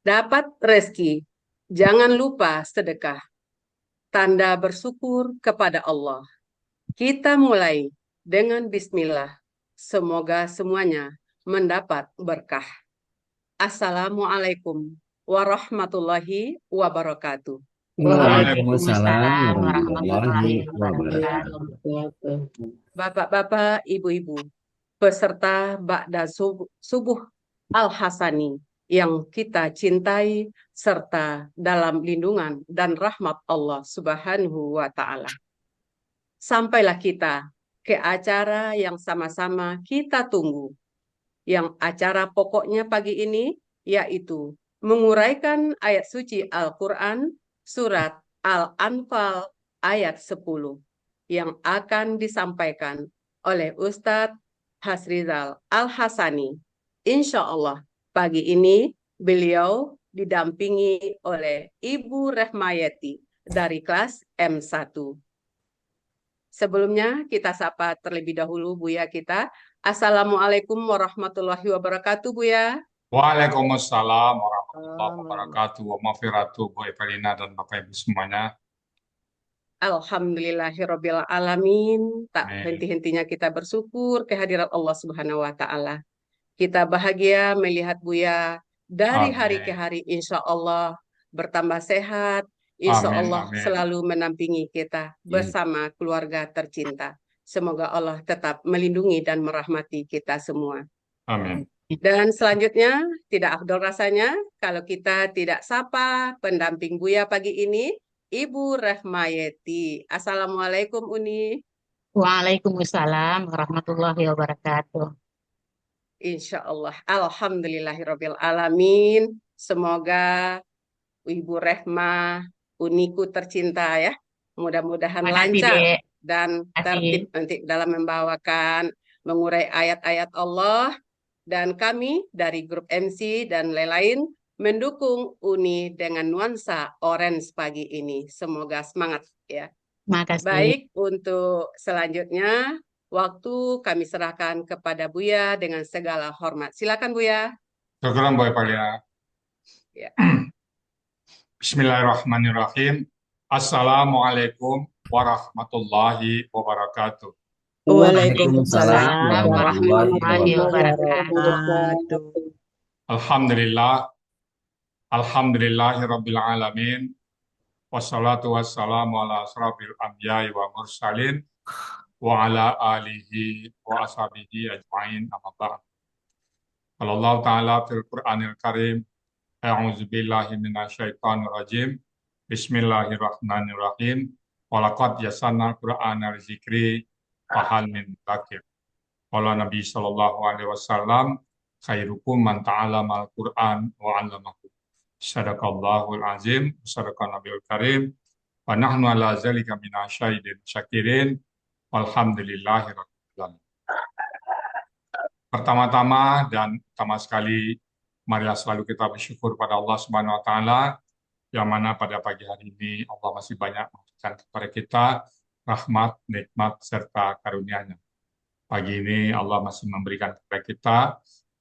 dapat rezeki. Jangan lupa sedekah, tanda bersyukur kepada Allah. Kita mulai dengan bismillah. Semoga semuanya mendapat berkah. Assalamualaikum warahmatullahi wabarakatuh. Waalaikumsalam Waalaikumsalam warahmatullahi warahmatullahi wabarakatuh. wabarakatuh. Bapak-bapak, ibu-ibu, peserta Ba'da Subuh Al-Hasani yang kita cintai serta dalam lindungan dan rahmat Allah Subhanahu wa Ta'ala. Sampailah kita ke acara yang sama-sama kita tunggu. Yang acara pokoknya pagi ini yaitu menguraikan ayat suci Al-Quran surat Al-Anfal ayat 10 yang akan disampaikan oleh Ustadz Hasrizal Al-Hasani. Insya Allah pagi ini beliau didampingi oleh Ibu Rehmayati dari kelas M1. Sebelumnya kita sapa terlebih dahulu Buya kita. Assalamualaikum warahmatullahi wabarakatuh Buya. Waalaikumsalam warahmatullahi wabarakatuh. Wa maghfiratuh Bu Evelina dan Bapak Ibu semuanya. Alhamdulillahirabbil alamin. Tak Amin. henti-hentinya kita bersyukur kehadirat Allah Subhanahu wa taala. Kita bahagia melihat Buya dari hari ke Amin. hari insya Allah bertambah sehat. Insya Amin. Allah Amin. selalu menampingi kita bersama keluarga tercinta. Semoga Allah tetap melindungi dan merahmati kita semua. Amin. Dan selanjutnya, tidak afdol rasanya kalau kita tidak sapa pendamping Buya pagi ini, Ibu Rehmayeti. Assalamualaikum Uni. Waalaikumsalam warahmatullahi wabarakatuh. Insya Allah. Alhamdulillahirabbil alamin. Semoga Ibu Rehma, Uniku tercinta ya. Mudah-mudahan Makasih, lancar Dek. dan tertib Makasih. nanti dalam membawakan mengurai ayat-ayat Allah. Dan kami dari grup MC dan lain-lain mendukung Uni dengan nuansa orange pagi ini. Semoga semangat ya. Makasih. Baik, untuk selanjutnya waktu kami serahkan kepada Buya dengan segala hormat. Silakan Buya. Syukuran Bu Evelina. Ya. Bismillahirrahmanirrahim. Assalamualaikum warahmatullahi wabarakatuh. Waalaikumsalam Waalaikumsalam Waalaikumsalam warahmatullahi warahmatullahi warahmatullahi wabarakatuh. wabarakatuh. Alhamdulillah. Alhamdulillahi Rabbil Alamin. Wassalatu wassalamu ala asrafil anbiya'i wa mursalin wa ala alihi wa ashabihi ajma'in amma ba'd. Qala Allah Ta'ala fil Qur'anil Karim, a'udzu billahi minasyaitonir rajim. Bismillahirrahmanirrahim. Walaqad yassarnal Qur'ana lidzikri fahal min dzakir. Qala Nabi sallallahu alaihi wasallam, khairukum man ta'allamal Qur'an wa 'allamahu. Sadaqallahul azim, sadaqan nabiyul karim, wa nahnu ala zalika minasyahidin syakirin, walhamdulillahi rabbil alamin. Pertama-tama dan utama sekali, marilah selalu kita bersyukur pada Allah Subhanahu wa taala yang mana pada pagi hari ini Allah masih banyak memberikan kepada kita rahmat, nikmat serta karunia-Nya. Pagi ini Allah masih memberikan kepada kita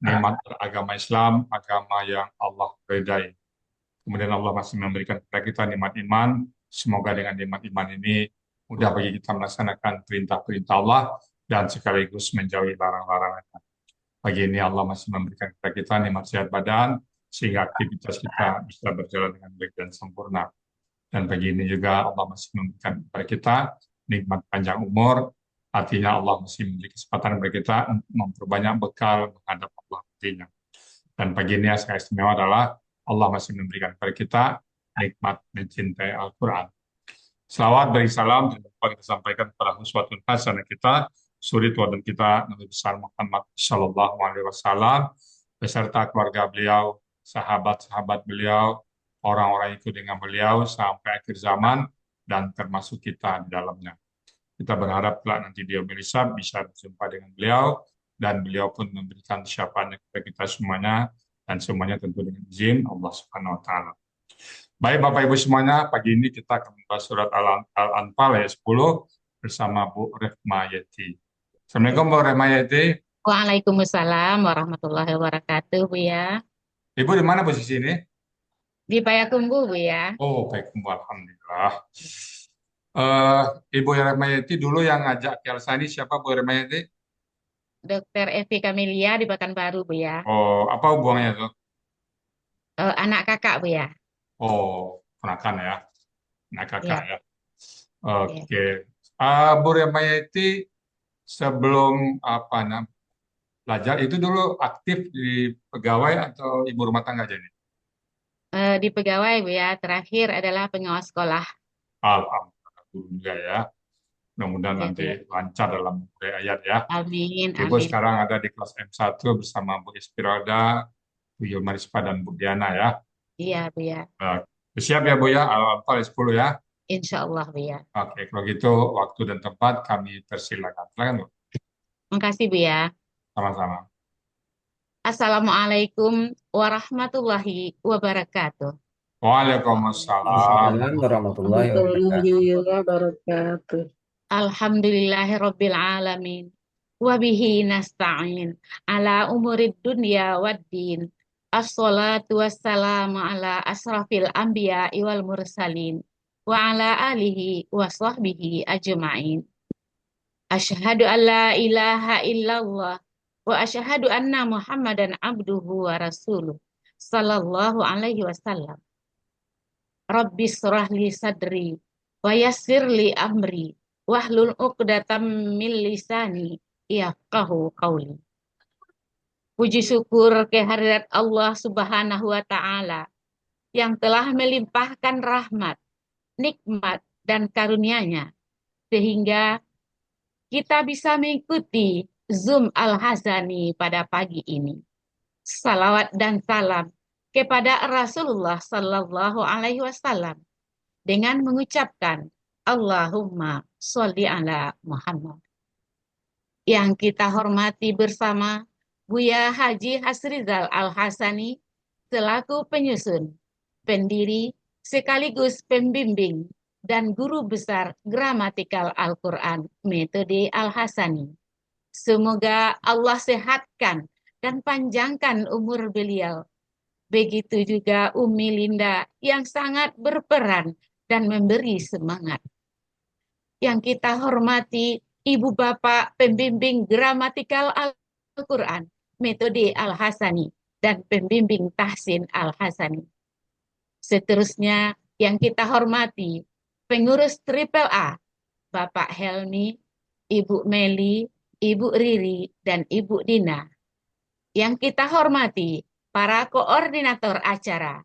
nikmat beragama Islam, agama yang Allah ridai. Kemudian Allah masih memberikan kepada kita nikmat iman. Semoga dengan nikmat iman ini mudah bagi kita melaksanakan perintah-perintah Allah dan sekaligus menjauhi larang-larangannya. Pagi ini Allah masih memberikan kepada kita nikmat sehat badan sehingga aktivitas kita bisa berjalan dengan baik dan sempurna. Dan pagi ini juga Allah masih memberikan kepada kita nikmat panjang umur. Artinya Allah masih memberi kesempatan bagi kita untuk memperbanyak bekal menghadap Allah nantinya. Dan pagi ini yang sangat istimewa adalah Allah masih memberikan kepada kita nikmat mencintai Al-Quran. Selawat beri salam dan kita sampaikan kepada uswatun hasanah kita, suri teladan kita Nabi besar Muhammad Shallallahu Alaihi Wasallam beserta keluarga beliau, sahabat-sahabat beliau, orang-orang ikut dengan beliau sampai akhir zaman dan termasuk kita di dalamnya. Kita berharap kelak nanti beliau bisa berjumpa dengan beliau dan beliau pun memberikan syafaatnya kepada kita semuanya dan semuanya tentu dengan izin Allah Subhanahu wa taala. Baik Bapak Ibu semuanya, pagi ini kita akan membahas surat Al-Anfal ayat 10 bersama Bu Rehmayeti. Assalamualaikum Bu Rehmayeti. Waalaikumsalam warahmatullahi wabarakatuh, Bu ya. Ibu di mana posisi ini? Di Payakumbuh, Bu ya. Oh, baik, Bu. Alhamdulillah. Ibu Hermayati dulu yang ngajak ke Elsani siapa, Bu Hermayati? Dokter Evi Kamelia di Pekanbaru, Bu ya. Oh, apa hubungannya tuh? Anak kakak, Bu ya. Oh, ponakan ya, anak kakak Ya, ya. ya. Oke. Bu Hermayati sebelum apa belajar itu dulu aktif di pegawai atau ibu rumah tangga jadi? Di pegawai, Bu ya. Terakhir adalah pengawas sekolah. Alhamdulillah juga ya. Mudah-mudahan Ya, nanti Bu ya. lancar dalam mengurai ayat ya. Amin, Ibu amin. sekarang ada di kelas M1 bersama Bu Ispirada, Bu Yumarispa, dan Bu Diana ya. Iya, Bu ya. Eh, Siap ya Bu ya, Al-Anfal 10 ya. Insya Allah, Bu ya. Oke, kalau gitu waktu dan tempat kami persilakan. Silakan Bu, Makasih, Bu ya. sama-sama. Assalamualaikum warahmatullahi wabarakatuh. Waalaikumsalam Waalaikumsalam warahmatullahi Warahmatullahi wabarakatuh. wabarakatuh. Alhamdulillahirabbil alamin. Wa bihi nasta'in ala umurid dunya waddin. Assalatu wassalamu ala asrafil anbiya wal mursalin wa ala alihi wa sahbihi ajma'in. Asyhadu an la ilaha illallah wa asyhadu anna Muhammadan abduhu wa rasuluh sallallahu alaihi wasallam. Rabbi shrah li sadri wa yassir li amri wahlul 'uqdatam min lisani yafqahu qauli. Puji syukur kehadirat Allah Subhanahu wa taala yang telah melimpahkan rahmat, nikmat dan karunia-Nya sehingga kita bisa mengikuti Zoom Al-Hazani pada pagi ini. Salawat dan salam kepada Rasulullah Sallallahu Alaihi Wasallam dengan mengucapkan Allahumma sholli ala Muhammad. Yang kita hormati bersama Buya Haji Hasrizal Al-Hasani selaku penyusun, pendiri, sekaligus pembimbing, dan guru besar gramatikal Al-Quran metode Al-Hasani. Semoga Allah sehatkan dan panjangkan umur beliau. Begitu juga Umi Linda yang sangat berperan dan memberi semangat. Yang kita hormati Ibu Bapak pembimbing gramatikal Al-Quran, metode Al-Hasani, dan pembimbing tahsin Al-Hasani. Seterusnya yang kita hormati pengurus Triple A, Bapak Helmi, Ibu Meli, Ibu Riri, dan Ibu Dina. Yang kita hormati para koordinator acara,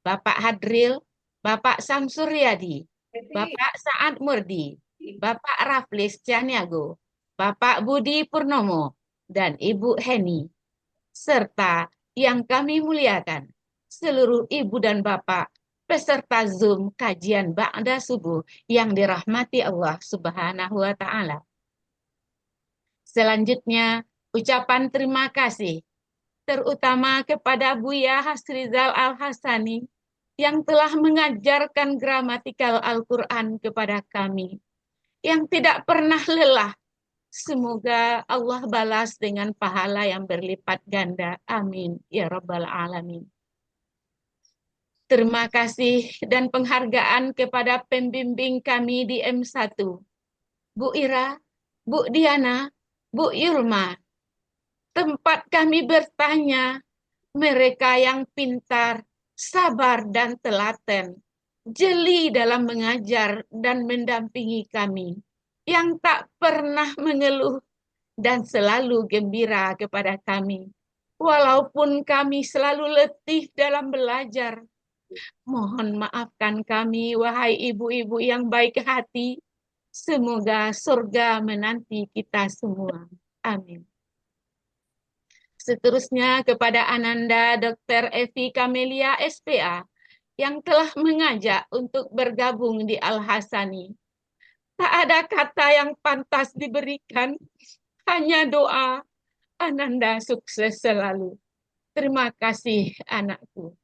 Bapak Hadril, Bapak Samsuryadi, Bapak Saad Murdi, Bapak Raflis Caniago, Bapak Budi Purnomo, dan Ibu Heni, serta yang kami muliakan, seluruh ibu dan bapak, peserta Zoom kajian Ba'da Subuh yang dirahmati Allah Subhanahu wa Ta'ala. Selanjutnya, ucapan terima kasih terutama kepada Buya Hasrizal Al-Hasani yang telah mengajarkan gramatikal Al-Quran kepada kami, yang tidak pernah lelah. Semoga Allah balas dengan pahala yang berlipat ganda. Amin. Ya Rabbal Alamin. Terima kasih dan penghargaan kepada pembimbing kami di M1, Bu Ira, Bu Diana, Bu Yulma. Tempat kami bertanya, mereka yang pintar, sabar dan telaten, jeli dalam mengajar dan mendampingi kami, yang tak pernah mengeluh dan selalu gembira kepada kami. Walaupun kami selalu letih dalam belajar, mohon maafkan kami, wahai ibu-ibu yang baik hati. Semoga surga menanti kita semua. Amin. Seterusnya kepada Ananda Dr. Evi Kamelia SPA yang telah mengajak untuk bergabung di Al-Hasani. Tak ada kata yang pantas diberikan, hanya doa. Ananda sukses selalu. Terima kasih anakku.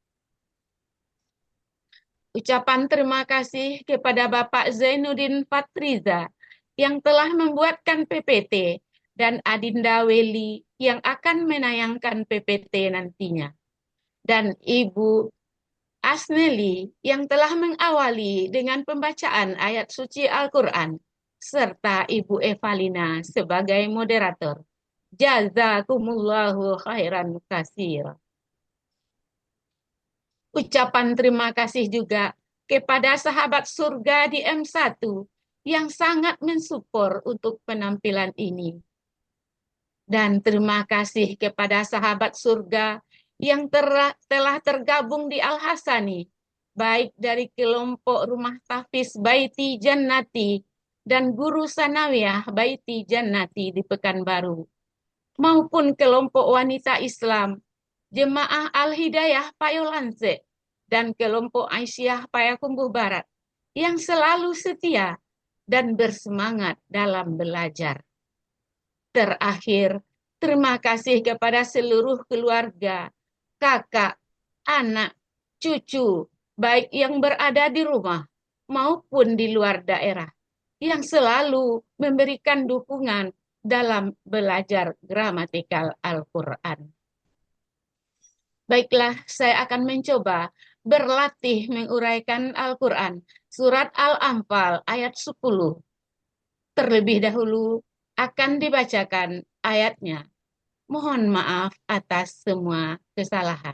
Ucapan terima kasih kepada Bapak Zainuddin Fatriza yang telah membuatkan PPT dan Adinda Weli yang akan menayangkan PPT nantinya. Dan Ibu Asneli yang telah mengawali dengan pembacaan ayat suci Al-Quran, serta Ibu Evalina sebagai moderator. Jazakumullahu khairan katsir. Ucapan terima kasih juga kepada sahabat surga di M1 yang sangat mensupport untuk penampilan ini. Dan terima kasih kepada sahabat surga yang telah tergabung di Al-Hasani, baik dari kelompok Rumah Tahfiz Baiti Jannati dan Guru Sanawiyah Baiti Jannati di Pekanbaru, maupun kelompok wanita Islam, Jemaah Al-Hidayah Payolanse, dan kelompok Aisyah Payakumbuh Barat, yang selalu setia dan bersemangat dalam belajar. Terakhir, terima kasih kepada seluruh keluarga, kakak, anak, cucu, baik yang berada di rumah maupun di luar daerah, yang selalu memberikan dukungan dalam belajar gramatikal Al-Quran. Baiklah, saya akan mencoba berlatih menguraikan Al-Quran, surat Al-Anfal ayat 10. Terlebih dahulu akan dibacakan ayatnya. Mohon maaf atas semua kesalahan.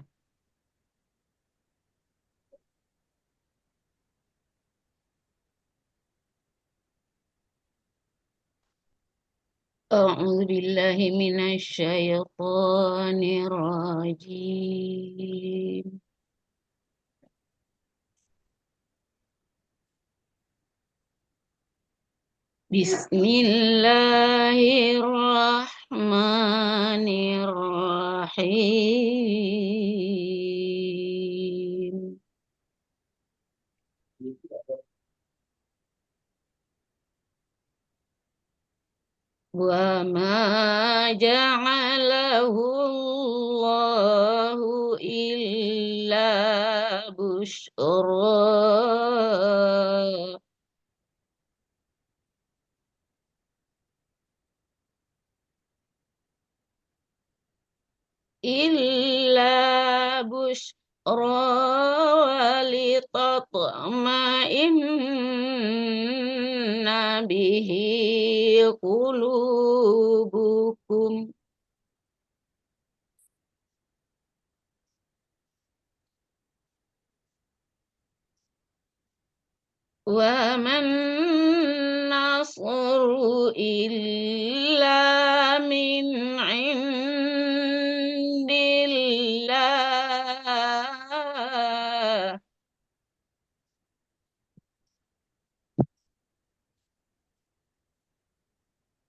A'udzu billahi minasyaitonir rajim. Bismillahirrahmanirrahim. Wa ma ja'alahu Allahu illa busyra. Illa busyra litatma'inna bihi qulubukum. Wa man nasru illa min indillah.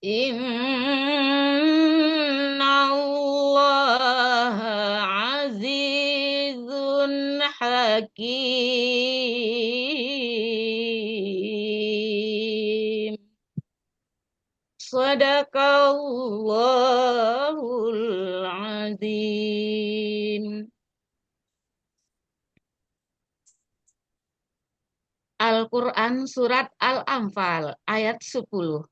Inna Allah azizun hakim. Sadaqallahul azim. Al-Quran Surat Al-Anfal ayat 10.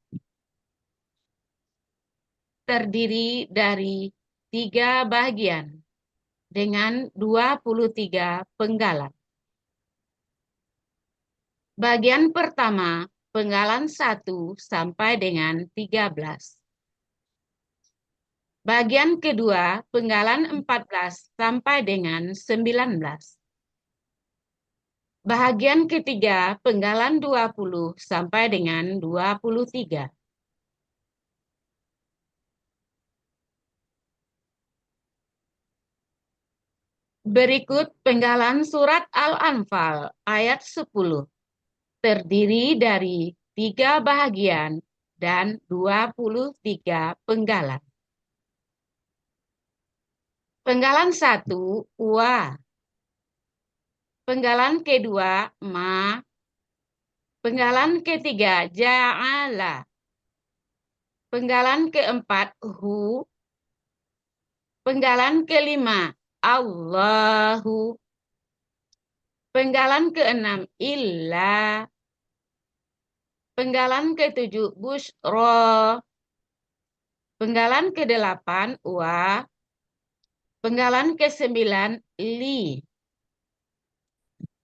Terdiri dari 3 bagian dengan 23 penggalan. Bagian pertama, penggalan 1 sampai dengan 13. Bagian kedua, penggalan 14 sampai dengan 19. Bagian ketiga, penggalan 20 sampai dengan 23. Berikut penggalan surat Al-Anfal ayat 10. Terdiri dari 3 bahagian dan 23 penggalan. Penggalan 1, wa. Penggalan kedua, ma. Penggalan ketiga, ja'ala. Penggalan keempat, hu. Penggalan kelima, Allahu. Penggalan keenam, illa. Penggalan ketujuh, busyra. Penggalan kedelapan, wa. Penggalan ke-9, li.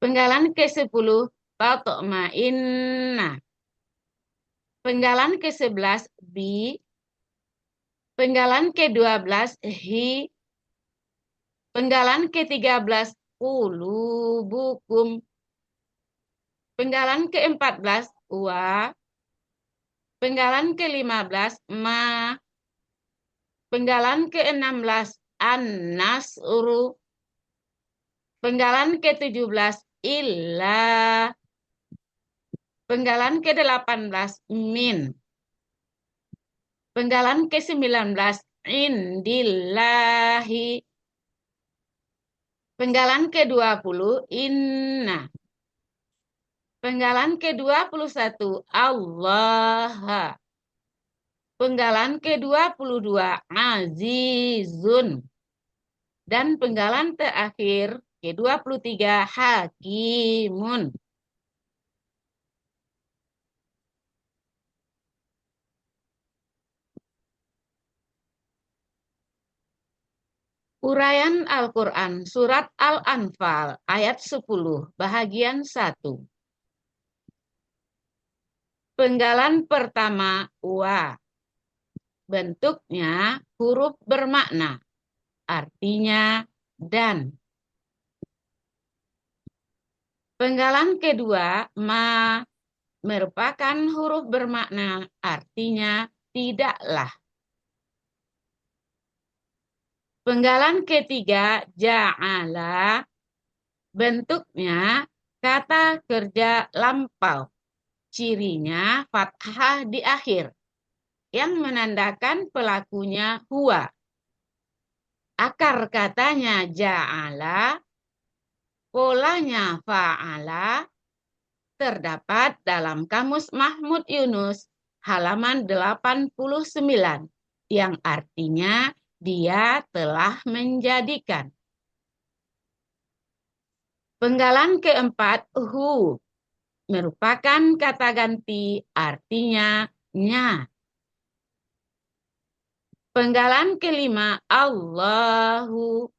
Penggalan ke-10, tatma'inna. Penggalan ke-11, bi. Penggalan ke-12, hi. Penggalan ke-13, qulubukum. Penggalan ke-14, wa. Penggalan ke-15, ma. Penggalan ke-16, an-nasru. Penggalan ke-17, illa. Penggalan ke-18, min. Penggalan ke-19, indillahi. Penggalan ke-20, inna. Penggalan ke-21, Allah. Penggalan ke-22, azizun. Dan penggalan terakhir, ke-23, hakimun. Uraian Al-Quran, Surat Al-Anfal, ayat 10, bahagian 1. Penggalan pertama, wa. Bentuknya huruf bermakna, artinya dan. Penggalan kedua, ma. Merupakan huruf bermakna, artinya tidaklah. Penggalan ketiga, ja'ala. Bentuknya kata kerja lampau. Cirinya fathah di akhir, yang menandakan pelakunya huwa. Akar katanya ja'ala, polanya fa'ala, terdapat dalam Kamus Mahmud Yunus halaman 89, yang artinya dia telah menjadikan. Penggalan keempat, hu, merupakan kata ganti, artinya nya. Penggalan kelima, Allahu,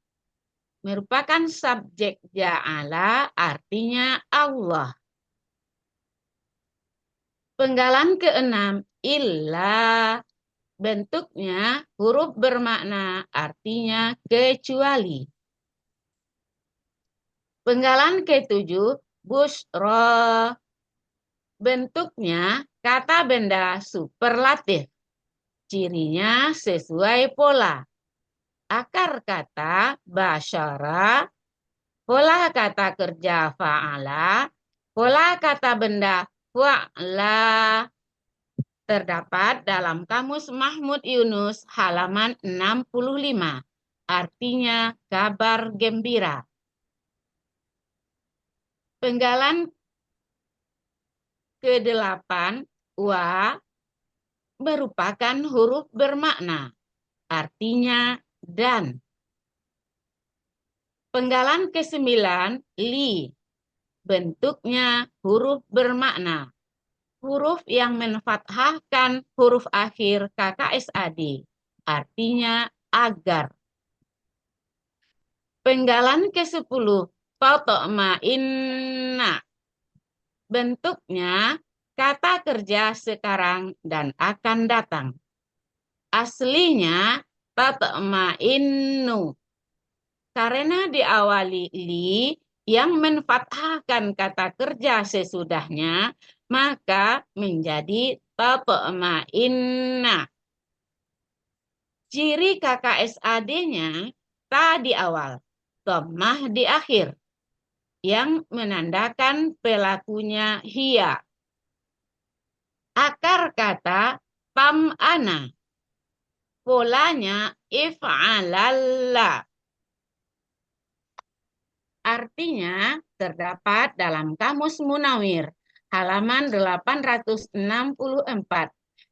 merupakan subjek ja'ala, artinya Allah. Penggalan keenam, illa, bentuknya huruf bermakna, artinya kecuali. Penggalan ketujuh, busro, bentuknya kata benda superlatif. Cirinya sesuai pola. Akar kata basyara, pola kata kerja fa'ala, pola kata benda wa'la, terdapat dalam Kamus Mahmud Yunus halaman 65, artinya kabar gembira. Penggalan ke-8, wa, merupakan huruf bermakna, artinya dan. Penggalan ke-9, li, bentuknya huruf bermakna, huruf yang menfathahkan huruf akhir KKSAD, artinya agar. Penggalan ke-10, tatma'inna, bentuknya kata kerja sekarang dan akan datang. Aslinya tatma'innu. Karena diawali li yang menfathahkan kata kerja sesudahnya, maka menjadi tatma'inna. Ciri KKSAD-nya ta di awal, dhammah di akhir, yang menandakan pelakunya hiya. Akar kata tam'ana, polanya if'alalla. Artinya terdapat dalam Kamus Munawir halaman 864.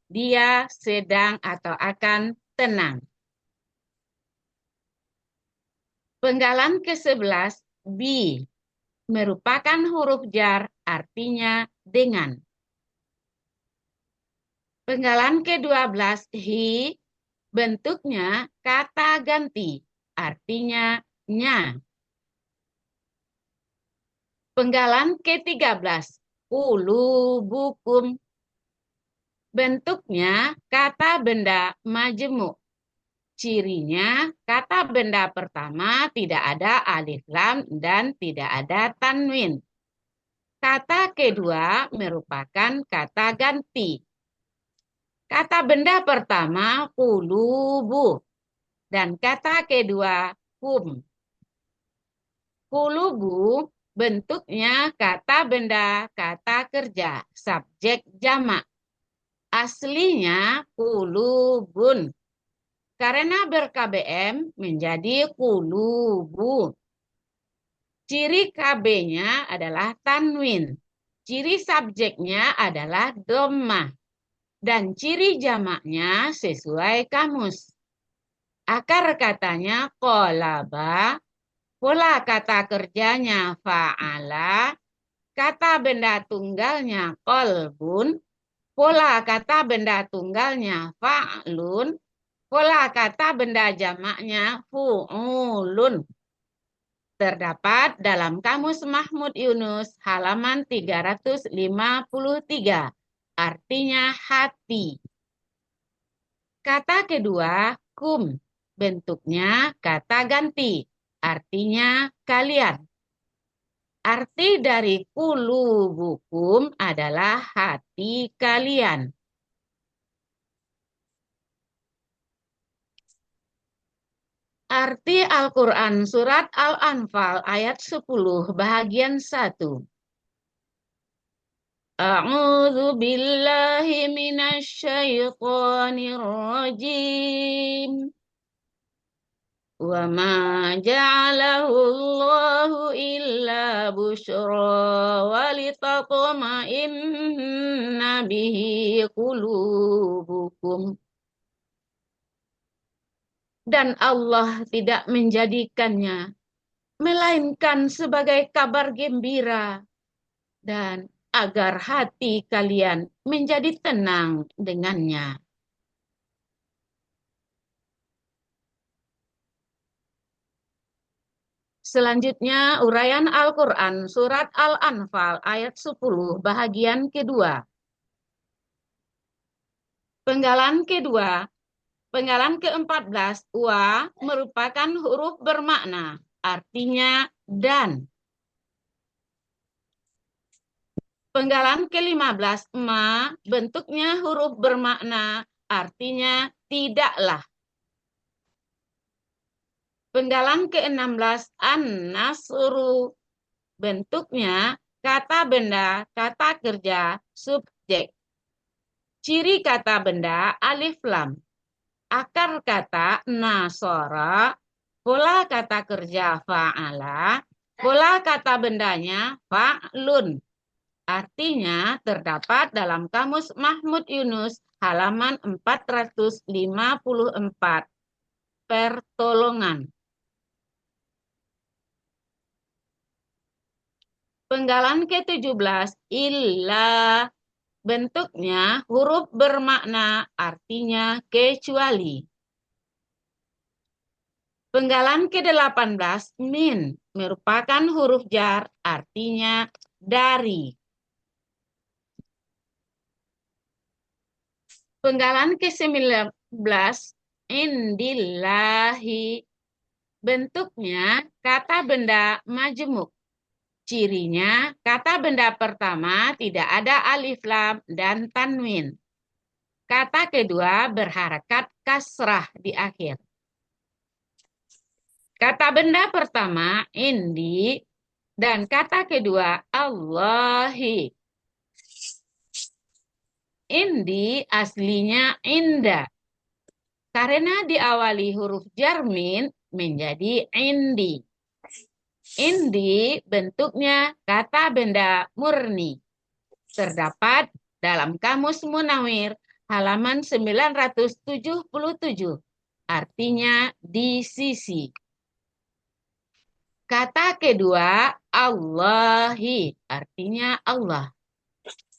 Dia sedang atau akan tenang. Penggalan ke-11, bi, merupakan huruf jar, artinya dengan. Penggalan ke-12, hi, bentuknya kata ganti, artinya nya. Penggalan ke-13. Qulubukum. Bentuknya kata benda majemuk. Cirinya kata benda pertama tidak ada alif lam dan tidak ada tanwin. Kata kedua merupakan kata ganti. Kata benda pertama qulubu dan kata kedua kum. Qulubu bentuknya kata benda kata kerja, subjek jamak. Aslinya qulubun. Karena ber-KBM menjadi qulubu. Ciri KB-nya adalah tanwin. Ciri subjeknya adalah dhammah. Dan ciri jamaknya sesuai kamus. Akar katanya qalaba, pola kata kerjanya fa'ala, kata benda tunggalnya qalbun, pola kata benda tunggalnya fa'lun, pola kata benda jamaknya fu'ulun. Terdapat dalam Kamus Mahmud Yunus halaman 353. Artinya hati. Kata kedua, kum. Bentuknya kata ganti. Artinya kalian. Arti dari qulubukum adalah hati kalian. Arti Al-Quran Surat Al-Anfal ayat 10 bahagian 1. A'udzu billahi minasyaitonir rajim. Wa ma ja'alahu Allahu illa busyra wa litatma'inna bihi qulubukum. Dan Allah tidak menjadikannya melainkan sebagai kabar gembira dan agar hati kalian menjadi tenang dengannya. Selanjutnya uraian Al-Quran Surat Al-Anfal ayat 10 bahagian kedua. Penggalan kedua. Penggalan ke-14, wa merupakan huruf bermakna, artinya dan. Penggalan ke-15, ma bentuknya huruf bermakna, artinya tidaklah. Penggalan ke-16, an-nasru bentuknya kata benda, kata kerja, subjek. Ciri kata benda alif lam. Akar kata nasara, pola kata kerja fa'ala, pola kata bendanya fa'lun. Artinya terdapat dalam Kamus Mahmud Yunus halaman 454. Pertolongan. Penggalan ke-17, illa. Bentuknya huruf bermakna, artinya kecuali. Penggalan ke-18, min, merupakan huruf jar, artinya dari. Penggalan ke-19, indillahi. Bentuknya kata benda majemuk. Cirinya, kata benda pertama tidak ada alif lam dan tanwin. Kata kedua berharakat kasrah di akhir. Kata benda pertama indi dan kata kedua Allahi. Indi aslinya inda. Karena diawali huruf jarmin menjadi indi. Indi bentuknya kata benda murni. Terdapat dalam Kamus Munawir halaman 977. Artinya di sisi. Kata kedua Allahi. Artinya Allah.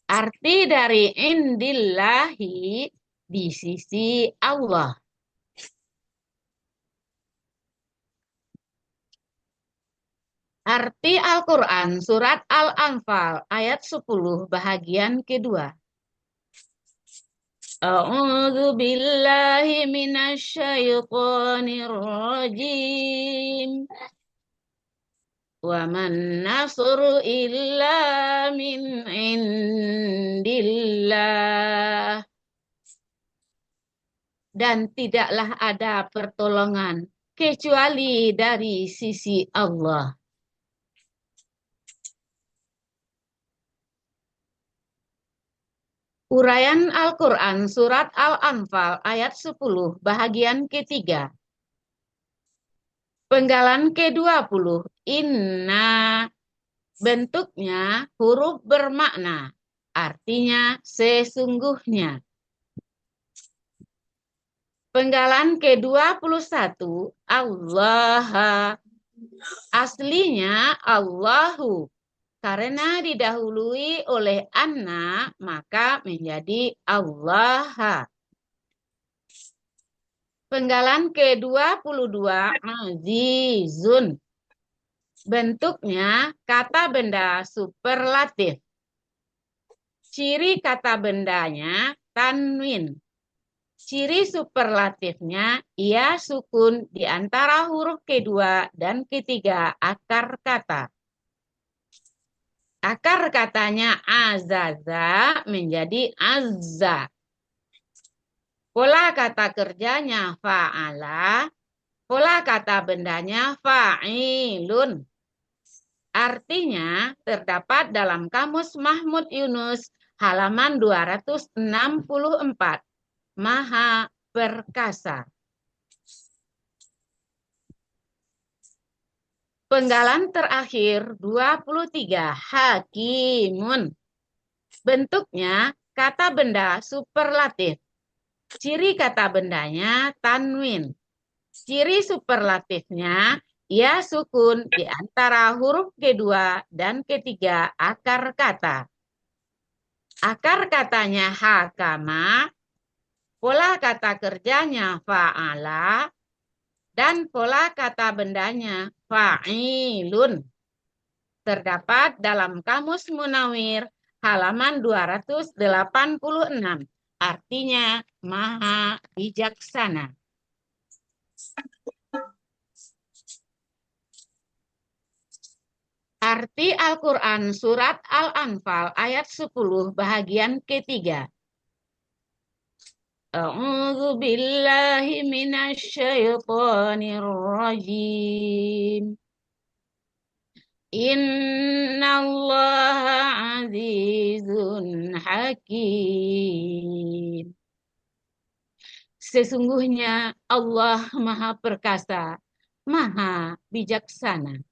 Arti dari indillahi di sisi Allah. Arti Al-Quran surat Al-Anfal ayat 10 bahagian kedua. A'udzu billahi minasyaitonir rajim. Wa man nasru illa min indillah. Dan tidaklah ada pertolongan kecuali dari sisi Allah. Uraian Al-Quran surat Al-Anfal ayat 10 bahagian ketiga. Penggalan ke-20. Inna bentuknya huruf bermakna. Artinya sesungguhnya. Penggalan ke-21. Allah. Aslinya Allahu. Karena didahului oleh anna, maka menjadi Allah. Penggalan ke-22, azizun. Bentuknya kata benda superlatif. Ciri kata bendanya tanwin. Ciri superlatifnya ia sukun di antara huruf kedua dan ketiga akar kata. Akar katanya azaza menjadi azza. Pola kata kerjanya fa'ala. Pola kata bendanya fa'ilun. Artinya terdapat dalam Kamus Mahmud Yunus halaman 264. Maha perkasa. Penggalan terakhir 23. Hakimun. Bentuknya kata benda superlatif. Ciri kata bendanya tanwin. Ciri superlatifnya ia sukun di antara huruf kedua dan ketiga akar kata. Akar katanya hakama, pola kata kerjanya fa'ala, dan pola kata bendanya fa'ilun. Terdapat dalam Kamus Munawir halaman 286. Artinya maha bijaksana. Arti Al-Quran surat Al-Anfal ayat 10 bahagian ketiga. A'udzu billahi minasyaitonir rajim. Innallaha azizun hakim. Sesungguhnya Allah Maha Perkasa, Maha Bijaksana.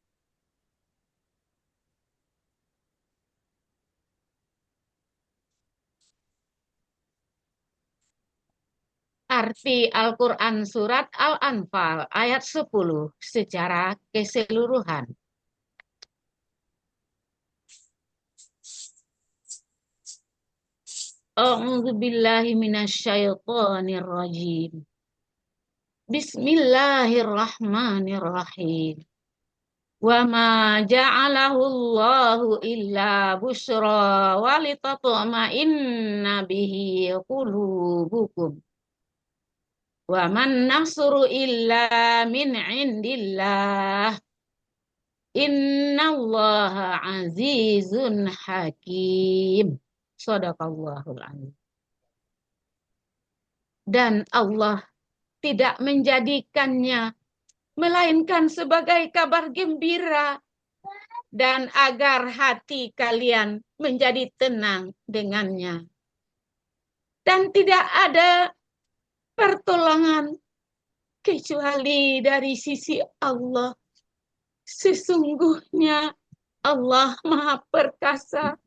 Arti Al-Quran surat Al-Anfal ayat 10 secara keseluruhan. A'udzu billahi minasyaitonir rajim. Bismillahirrahmanirrahim. Wa ma ja'alahu Allahu illa busyra wa litatma'inna bihi qulubukum. Wa man nasru illa min indillah. Innallaha azizun hakim. Shadaqallahul azim. Dan Allah tidak menjadikannya melainkan sebagai kabar gembira dan agar hati kalian menjadi tenang dengannya. Dan tidak ada pertolongan kecuali dari sisi Allah. Sesungguhnya Allah Maha Perkasa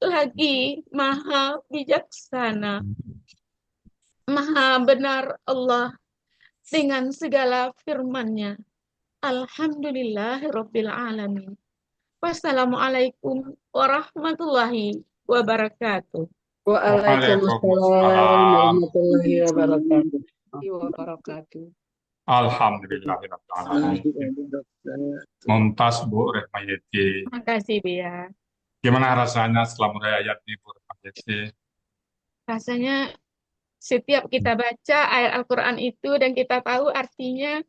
lagi Maha Bijaksana. Maha benar Allah dengan segala firman-Nya. Alhamdulillahirabbil alamin. Wassalamualaikum warahmatullahi wabarakatuh. Waalaikumsalam Waalaikumsalam. warahmatullahi wabarakatuh. Alhamdulillahirrahmanirrahim. Mumtaz Bu Rahmayati. Makasih Bia. Gimana rasanya setelah mulai ayat ini Bu Rahmayati? Rasanya setiap kita baca ayat Al-Quran itu dan kita tahu artinya,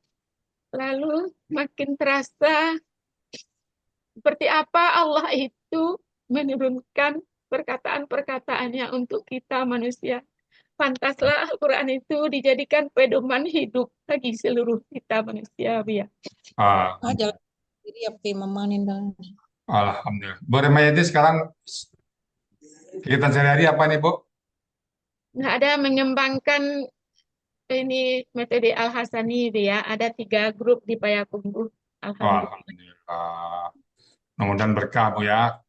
lalu makin terasa seperti apa Allah itu menurunkan perkataan-perkataannya untuk kita manusia. Pantaslah Al-Quran itu dijadikan pedoman hidup bagi seluruh kita manusia, Bia. Ah, Jalan sendiri ya memanin dan Alhamdulillah. Bu Rahmayati sekarang kegiatan sehari-hari apa nih Bu? Nggak ada mengembangkan ini metode Al-Hasani, Bia. Ada 3 grup di Payakumbuh. Oh, Alhamdulillah. Alhamdulillah. Mudah-mudahan berkah Bu ya.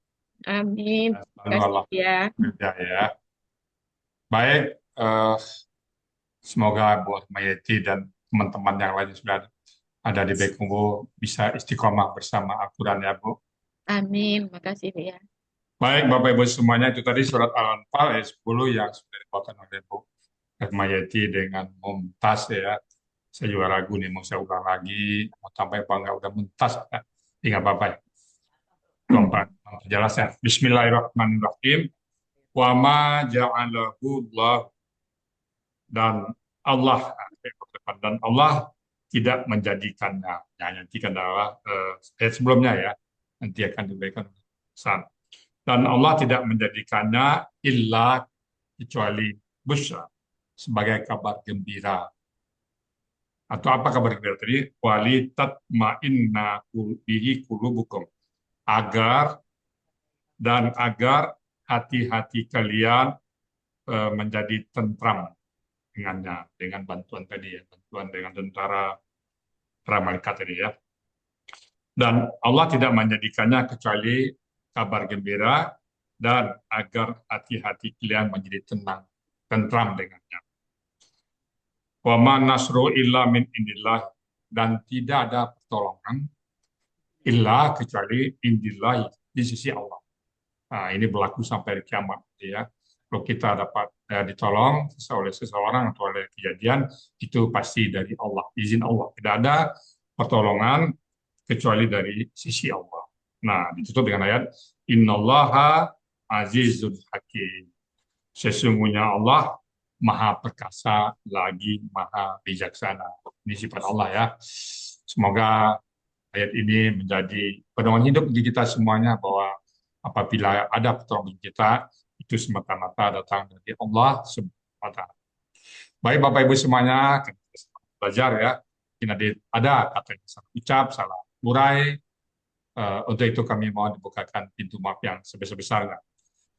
Amin. Lalu Terima Allah kasih ya. kerja ya. Baik, semoga Bu Rahmayati dan teman-teman yang lain sudah ada di Payakumbuh bisa istiqomah bersama Al-Quran ya Bu. Amin. Makasih Bia. Baik Bapak Ibu semuanya, itu tadi surat Al-Anfal ayat 10 yang sudah dibawakan oleh Bu Rahmayati dengan Mumtaz ya. Saya juga ragu nih mau saya ulang lagi, mau sampai apa enggak udah Mumtaz ya. Ingat Bapak ya. Keempat, jelas ya. Bismillahirrahmanirrahim. Wa ma ja'alahu Allah, dan Allah dan Allah tidak menjadikannya. Ya, nanti kan adalah ayat sebelumnya ya. Nanti akan diberikan pesan. Dan Allah tidak menjadikannya illa kecuali busra, sebagai kabar gembira. Atau apa kabar gembira tadi? Wali tatma'inna bihi qulubukum, agar hati-hati kalian menjadi tentram dengannya, dengan bantuan tadi ya, bantuan dengan tentara para malaikat tadi ya. Dan Allah tidak menjadikannya kecuali kabar gembira dan agar hati-hati kalian menjadi tenang, tentram dengannya. Wa ma nasru illa min indillah, dan tidak ada pertolongan illa kecuali indillah, di sisi Allah. Nah, ini berlaku sampai kiamat ya. Kalau kita dapat ditolong oleh seseorang atau oleh kejadian, itu pasti dari Allah, izin Allah. Tidak ada pertolongan kecuali dari sisi Allah. Nah, ditutup dengan ayat Innallaha azizun hakim. Sesungguhnya Allah maha perkasa lagi maha bijaksana. Ini sifat Allah ya. Semoga ayat ini menjadi pedoman hidup bagi kita semuanya, bahwa apabila ada pertolongan kita, itu semata-mata datang dari Allah Subhanahu wa Ta'ala. Baik Bapak Ibu semuanya, kita belajar ya. Ada kata yang salah ucap, salah urai. Untuk itu kami mohon dibukakan pintu maaf yang sebesar-besarnya.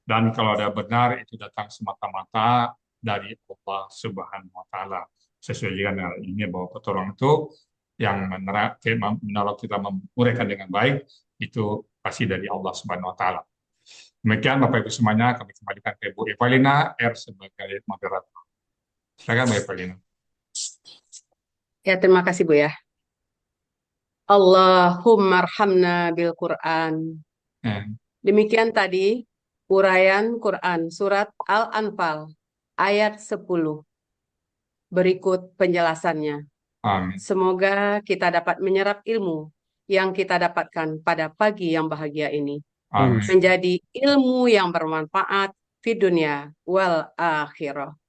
Dan kalau ada benar, itu datang semata-mata dari Allah Subhanahu wa Ta'ala. Sesuai dengan ini, bahwa pertolongan itu yang menolong kita menguraikan dengan baik, itu pasti dari Allah Subhanahu wa Ta'ala. Demikian Bapak Ibu semuanya, kami kembalikan ke Bu Evalina R sebagai moderator. Silakan Bu Evalina. Ya, terima kasih Bu ya. Allahumma arhamna bil Quran. Demikian tadi uraian Quran surat Al-Anfal ayat 10. Berikut penjelasannya. Amin. Semoga kita dapat menyerap ilmu yang kita dapatkan pada pagi yang bahagia ini. Amin. Menjadi ilmu yang bermanfaat di dunia wal akhirah.